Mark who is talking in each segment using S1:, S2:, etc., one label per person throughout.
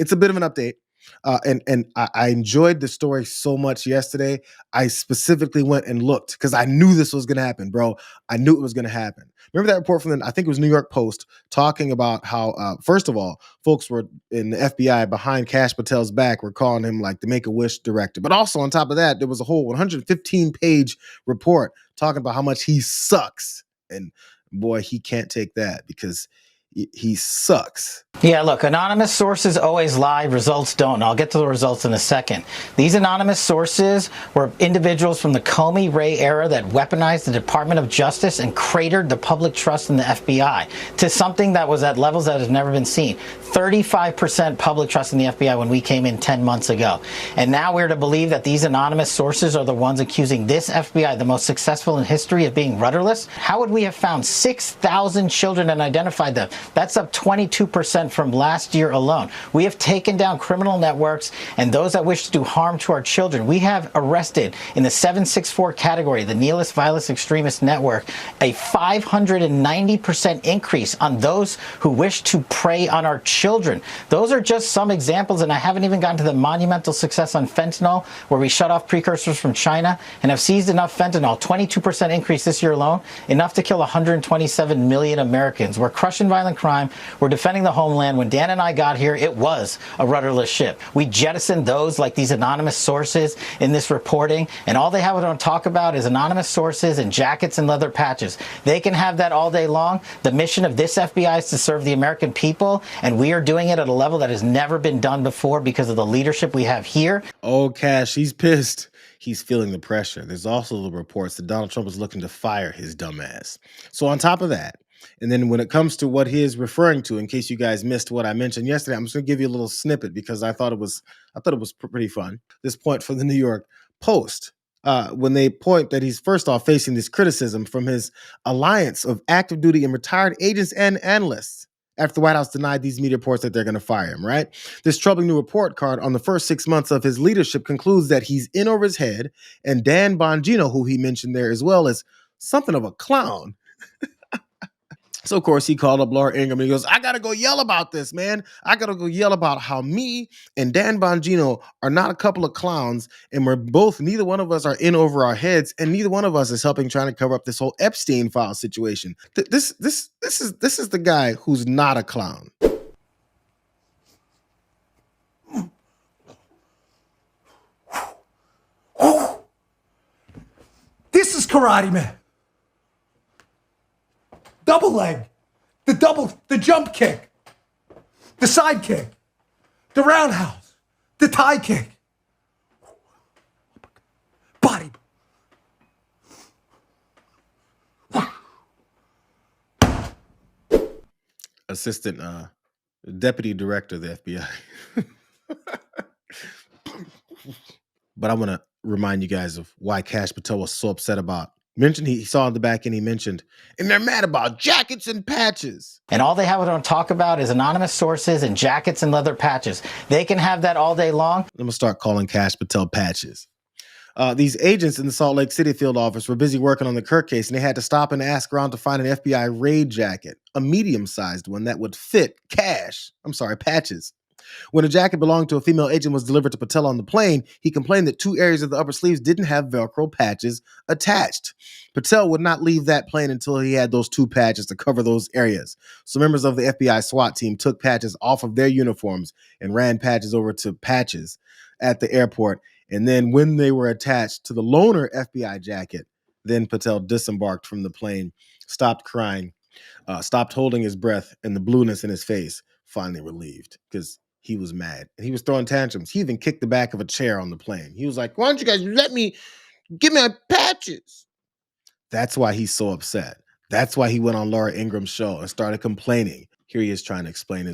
S1: it's a bit of an update. I enjoyed the story so much yesterday. I specifically went and looked because I knew this was going to happen, bro. I knew it was going to happen. Remember that report from I think it was New York Post, talking about how, first of all, folks were in the FBI behind Kash Patel's back were calling him like the Make-A-Wish director. But also on top of that, there was a whole 115-page report talking about how much he sucks. And boy, he can't take that because he sucks.
S2: Yeah, look, anonymous sources always lie, results don't. I'll get to the results in a second. These anonymous sources were individuals from the Comey Ray era that weaponized the Department of Justice and cratered the public trust in the FBI to something that was at levels that has never been seen. 35% public trust in the FBI when we came in 10 months ago. And now we're to believe that these anonymous sources are the ones accusing this FBI, the most successful in history, of being rudderless? How would we have found 6,000 children and identified them? That's up 22% from last year alone. We have taken down criminal networks and those that wish to do harm to our children. We have arrested in the 764 category, the nihilist violence extremist network, a 590% increase on those who wish to prey on our children. Those are just some examples, and I haven't even gotten to the monumental success on fentanyl, where we shut off precursors from China and have seized enough fentanyl, 22% increase this year alone, enough to kill 127 million Americans. We're crushing violent crime. We're defending the homeland. When Dan and I got here, it was a rudderless ship. We jettisoned those like these anonymous sources in this reporting, and all they have to talk about is anonymous sources and jackets and leather patches. They can have that all day long. The mission of this FBI is to serve the American people, and we are doing it at a level that has never been done before because of the leadership we have here.
S1: Oh, Cash, he's pissed. He's feeling the pressure. There's also the reports that Donald Trump is looking to fire his dumb ass. So on top of that, and then when it comes to what he is referring to, in case you guys missed what I mentioned yesterday, I'm just going to give you a little snippet because I thought it was pretty fun. This point from the New York Post, when they point that he's first off facing this criticism from his alliance of active duty and retired agents and analysts after the White House denied these media reports that they're going to fire him, right? This troubling new report card on the first 6 months of his leadership concludes that he's in over his head, and Dan Bongino, who he mentioned there as well, is something of a clown. So, of course, he called up Laura Ingraham and he goes, I got to go yell about this, man. I got to go yell about how me and Dan Bongino are not a couple of clowns, and neither one of us are in over our heads, and neither one of us is helping trying to cover up this whole Epstein file situation. This is the guy who's not a clown.
S3: This is Karate Man. Double leg, the jump kick, the side kick, the roundhouse, the tie kick, body.
S1: Assistant Deputy Director of the FBI. But I want to remind you guys of why Kash Patel was so upset about. He saw in the back and he mentioned, and they're mad about jackets and patches.
S2: And all they have to talk about is anonymous sources and jackets and leather patches. They can have that all day long.
S1: I'm going to start calling Kash Patel patches. These agents in the Salt Lake City field office were busy working on the Kirk case, and they had to stop and ask around to find an FBI raid jacket, a medium-sized one that would fit patches. When a jacket belonging to a female agent was delivered to Patel on the plane, he complained that 2 areas of the upper sleeves didn't have Velcro patches attached. Patel would not leave that plane until he had those 2 patches to cover those areas. So members of the FBI SWAT team took patches off of their uniforms and ran patches over to patches at the airport. And then when they were attached to the loaner FBI jacket, then Patel disembarked from the plane, stopped crying, stopped holding his breath, and the blueness in his face finally relieved because he was mad. And he was throwing tantrums. He even kicked the back of a chair on the plane. He was like, why don't you guys give me my patches? That's why he's so upset. That's why he went on Laura Ingram's show and started complaining. Here he is trying to explain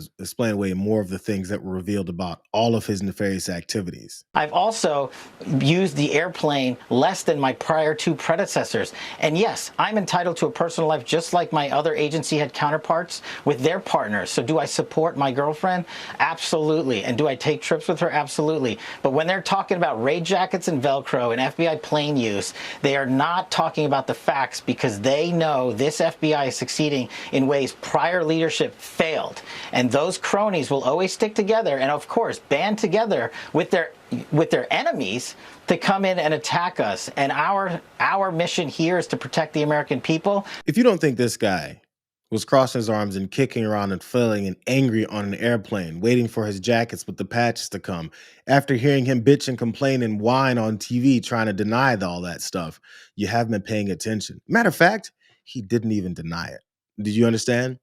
S1: away more of the things that were revealed about all of his nefarious activities.
S2: I've also used the airplane less than my prior 2 predecessors. And yes, I'm entitled to a personal life just like my other agency had counterparts with their partners. So do I support my girlfriend? Absolutely. And do I take trips with her? Absolutely. But when they're talking about raid jackets and Velcro and FBI plane use, they are not talking about the facts because they know this FBI is succeeding in ways prior leadership failed. And those cronies will always stick together and, of course, band together with their enemies to come in and attack us. And our mission here is to protect the American people.
S1: If you don't think this guy was crossing his arms and kicking around and feeling and angry on an airplane, waiting for his jackets with the patches to come, after hearing him bitch and complain and whine on TV trying to deny all that stuff, you haven't been paying attention. Matter of fact, he didn't even deny it. Did you understand?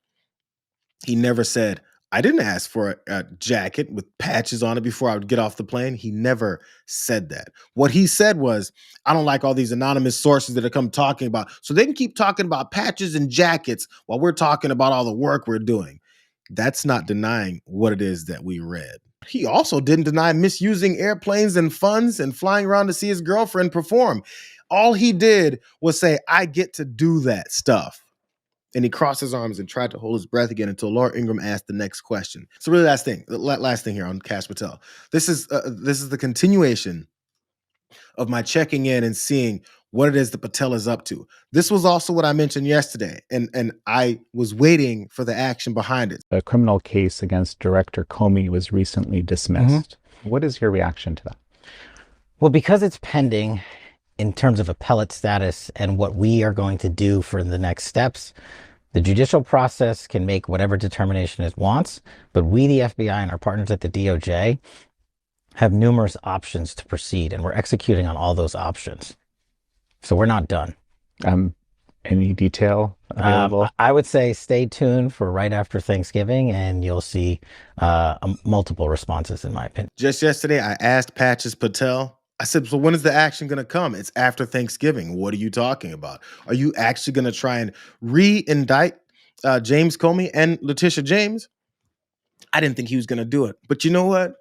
S1: He never said, I didn't ask for a jacket with patches on it before I would get off the plane. He never said that. What he said was, I don't like all these anonymous sources that are come talking about. So they can keep talking about patches and jackets while we're talking about all the work we're doing. That's not denying what it is that we read. He also didn't deny misusing airplanes and funds and flying around to see his girlfriend perform. All he did was say, I get to do that stuff. And he crossed his arms and tried to hold his breath again until Laura Ingraham asked the next question. So really last thing here on Kash Patel. This is the continuation of my checking in and seeing what it is that Patel is up to. This was also what I mentioned yesterday, and I was waiting for the action behind it.
S4: A criminal case against director Comey was recently dismissed. What is your reaction to that?
S2: Well, because it's pending in terms of appellate status and what we are going to do for the next steps, the judicial process can make whatever determination it wants, but we, the FBI, and our partners at the DOJ have numerous options to proceed, and we're executing on all those options. So we're not done.
S4: Any detail available?
S2: I would say stay tuned for right after Thanksgiving, and you'll see multiple responses, in my opinion.
S1: Just yesterday, I asked Patches Patel, I said, so when is the action going to come? It's after Thanksgiving. What are you talking about? Are you actually going to try and re-indict James Comey and Letitia James? I didn't think he was going to do it. But you know what?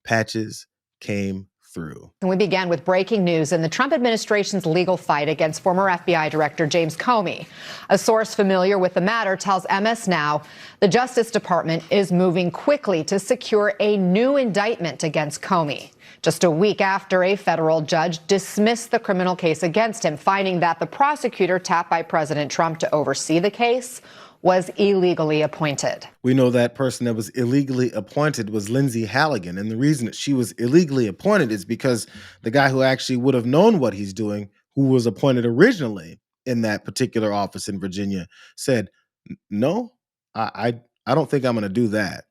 S1: Patches came through.
S5: And we began with breaking news in the Trump administration's legal fight against former FBI Director James Comey. A source familiar with the matter tells MS Now the Justice Department is moving quickly to secure a new indictment against Comey, just a week after a federal judge dismissed the criminal case against him, finding that the prosecutor tapped by President Trump to oversee the case was illegally appointed.
S1: We know that person that was illegally appointed was Lindsay Halligan. And the reason that she was illegally appointed is because the guy who actually would have known what he's doing, who was appointed originally in that particular office in Virginia, said, no, I don't think I'm going to do that.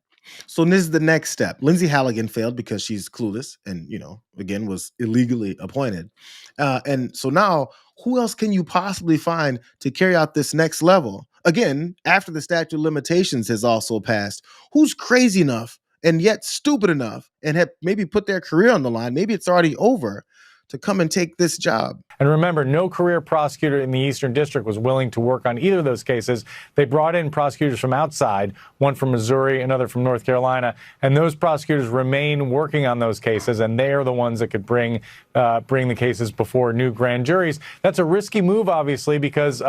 S1: So this is the next step. Lindsay Halligan failed because she's clueless and, again, was illegally appointed. And so now who else can you possibly find to carry out this next level? Again, after the statute of limitations has also passed, who's crazy enough and yet stupid enough and have maybe put their career on the line, maybe it's already over, to come and take this job?
S6: And remember, no career prosecutor in the Eastern District was willing to work on either of those cases. They brought in prosecutors from outside, one from Missouri, another from North Carolina, and those prosecutors remain working on those cases, and they are the ones that could bring the cases before new grand juries. That's a risky move, obviously, because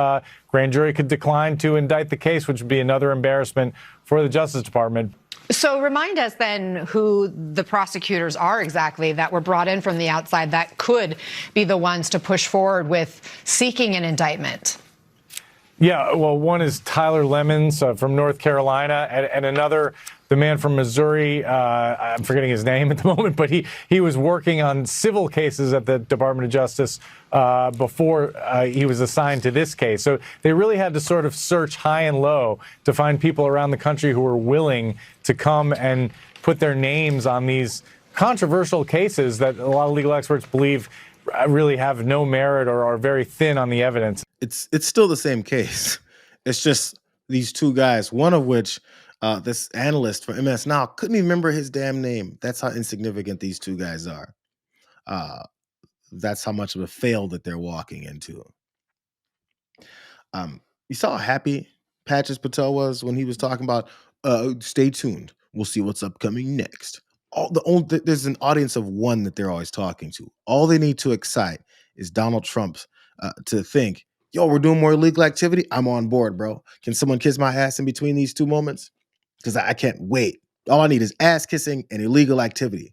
S6: grand jury could decline to indict the case, which would be another embarrassment for the Justice Department.
S5: So remind us then who the prosecutors are exactly that were brought in from the outside that could be the ones to push forward with seeking an indictment.
S6: Yeah, well, one is Tyler Lemons from North Carolina, and another, the man from Missouri, I'm forgetting his name at the moment, but he was working on civil cases at the Department of Justice before he was assigned to this case. So they really had to sort of search high and low to find people around the country who were willing to come and put their names on these controversial cases that a lot of legal experts believe really have no merit or are very thin on the evidence.
S1: It's still the same case. It's just these two guys, one of which this analyst from MS Now couldn't even remember his damn name. That's how insignificant these two guys are. That's how much of a fail that they're walking into. You saw how happy Patches Patel was when he was talking about, stay tuned. We'll see what's upcoming next. There's an audience of one that they're always talking to. All they need to excite is Donald Trump to think, yo, we're doing more illegal activity. I'm on board, bro. Can someone kiss my ass in between these two moments? Because I can't wait. All I need is ass kissing and illegal activity.